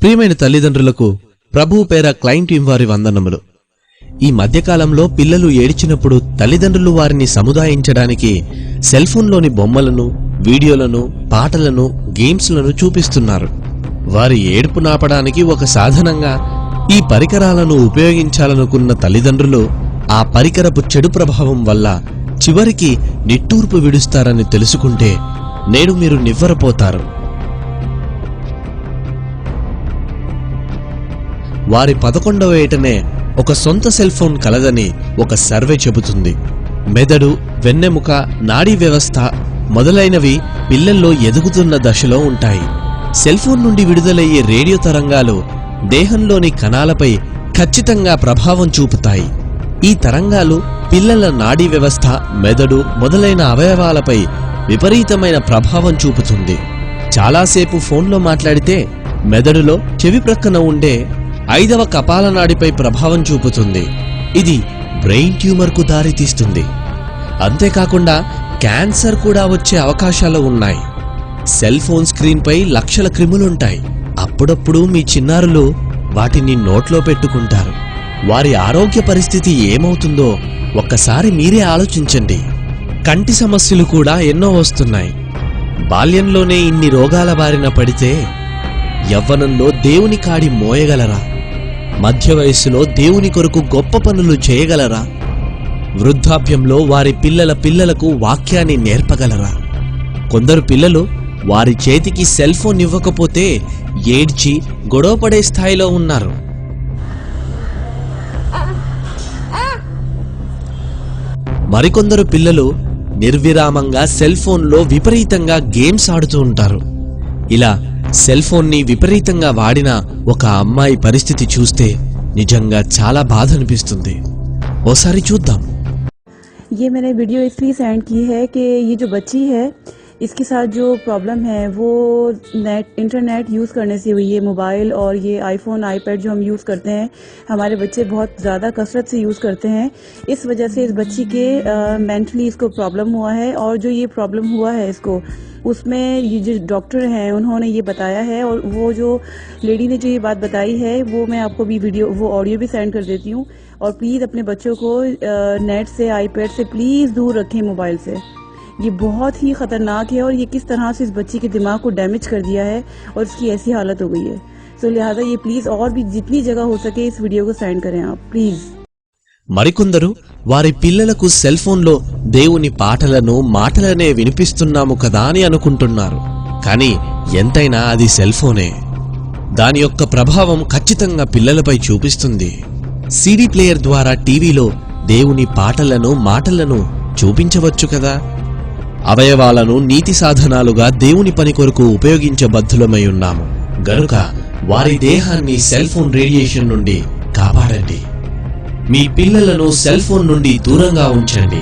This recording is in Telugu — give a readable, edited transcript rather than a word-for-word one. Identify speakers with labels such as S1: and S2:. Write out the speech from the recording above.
S1: ప్రియమైన తల్లిదండ్రులకు ప్రభువు పేర క్లైంట్ టీం వారి వందనములు. ఈ మధ్యకాలంలో పిల్లలు ఏడ్చినప్పుడు తల్లిదండ్రులు వారిని సముదాయించడానికి సెల్ఫోన్లోని బొమ్మలను, వీడియోలను, పాటలను, గేమ్స్లను చూపిస్తున్నారు. వారి ఏడుపు నాపడానికి ఒక సాధనంగా ఈ పరికరాలను ఉపయోగించాలనుకున్న తల్లిదండ్రులు ఆ పరికరపు చెడు ప్రభావం వల్ల చివరికి నిట్టూర్పు విడుస్తారని తెలుసుకుంటే నేడు మీరు నివ్వరపోతారు. వారి 11వ ఏటనే ఒక సొంత సెల్ ఫోన్ కలదని ఒక సర్వే చెబుతుంది. మెదడు, వెన్నెముక, నాడీ వ్యవస్థ మొదలైనవి పిల్లల్లో ఎదుగుతున్న దశలో ఉంటాయి. సెల్ ఫోన్ నుండి విడుదలయ్యే రేడియో తరంగాలు దేహంలోని కణాలపై ఖచ్చితంగా ప్రభావం చూపుతాయి. ఈ తరంగాలు పిల్లల నాడీ వ్యవస్థ, మెదడు మొదలైన అవయవాలపై విపరీతమైన ప్రభావం చూపుతుంది. చాలాసేపు ఫోన్లో మాట్లాడితే మెదడులో చెవి ప్రక్కన ఉండే 5వ కపాలనాడిపై ప్రభావం చూపుతుంది. ఇది బ్రెయిన్ ట్యూమర్కు దారితీస్తుంది. అంతేకాకుండా క్యాన్సర్ కూడా వచ్చే అవకాశాలు ఉన్నాయి. సెల్ ఫోన్ స్క్రీన్పై లక్షల క్రిములుంటాయి. అప్పుడప్పుడు మీ చిన్నారులు వాటిని నోట్లో పెట్టుకుంటారు. వారి ఆరోగ్య పరిస్థితి ఏమవుతుందో ఒక్కసారి మీరే ఆలోచించండి. కంటి సమస్యలు కూడా ఎన్నో వస్తున్నాయి. బాల్యంలోనే ఇన్ని రోగాల బారిన పడితే యవ్వనంలో దేవుని కాడి మోయగలరా? మధ్య వయస్సులో దేవుని కొరకు గొప్ప పనులు చేయగలరా? వృద్ధాప్యంలో వారి పిల్లలకు వాక్యాన్ని నేర్పగలరా? కొందరు పిల్లలు వారి చేతికి సెల్ ఫోన్ ఇవ్వకపోతే ఏడ్చి గొడవపడే స్థాయిలో ఉన్నారు. మరికొందరు పిల్లలు నిర్విరామంగా సెల్ ఫోన్లో విపరీతంగా గేమ్స్ ఆడుతూ ఉంటారు. ఇలా సెల్ ఫోన్ని విపరీతంగా వాడిన ఒక అమ్మాయి పరిస్థితి చూస్తే నిజంగా చాలా బాధ అనిపిస్తుంది. ఓసారి చూద్దాం.
S2: ये मैंने वीडियो इसलिए सेंड की है कि ये जो बच्ची है इसके साथ जो प्रॉब्लम है वो इंटरनेट यूज़ करने से हुई है। मोबाइल और ये आईफोन, आईपैड जो हम यूज़ करते हैं, हमारे बच्चे बहुत ज़्यादा कसरत से यूज़ करते हैं। इस वजह से इस बच्ची के मेंटली इसको प्रॉब्लम हुआ है। और जो ये प्रॉब्लम हुआ है इसको, उसमें ये जो डॉक्टर हैं उन्होंने ये बताया है, और वो जो लेडी ने जो ये बात बताई है वो मैं आपको भी वो ऑडियो भी सेंड कर देती हूँ। और प्लीज़ अपने बच्चों को नेट से, आईपैड से प्लीज़ दूर रखें, मोबाइल से। ये बहुत ही ख़तरनाक है और ये किस तरह से इस बच्ची के दिमाग को डैमेज कर दिया है और इसकी ऐसी हालत हो गई है। सो लिहाजा ये प्लीज़ और भी जितनी जगह हो सके इस वीडियो को सेंड करें आप प्लीज़।
S1: మరికొందరు వారి పిల్లలకు సెల్ ఫోన్లో దేవుని పాటలను, మాటలనే వినిపిస్తున్నాము కదా అని అనుకుంటున్నారు. కానీ ఎంతైనా అది సెల్ ఫోనే. దాని యొక్క ప్రభావం ఖచ్చితంగా పిల్లలపై చూపిస్తుంది. సీడీ ప్లేయర్ ద్వారా టీవీలో దేవుని పాటలను, మాటలను చూపించవచ్చు కదా. అవయవాలను నీతి సాధనాలుగా దేవుని పని కొరకు ఉపయోగించబద్ధులమై ఉన్నాము గనుక వారి దేహాన్ని సెల్ ఫోన్ రేడియేషన్ నుండి కాపాడండి. మీ పిల్లలను సెల్ ఫోన్ నుండి దూరంగా ఉంచండి.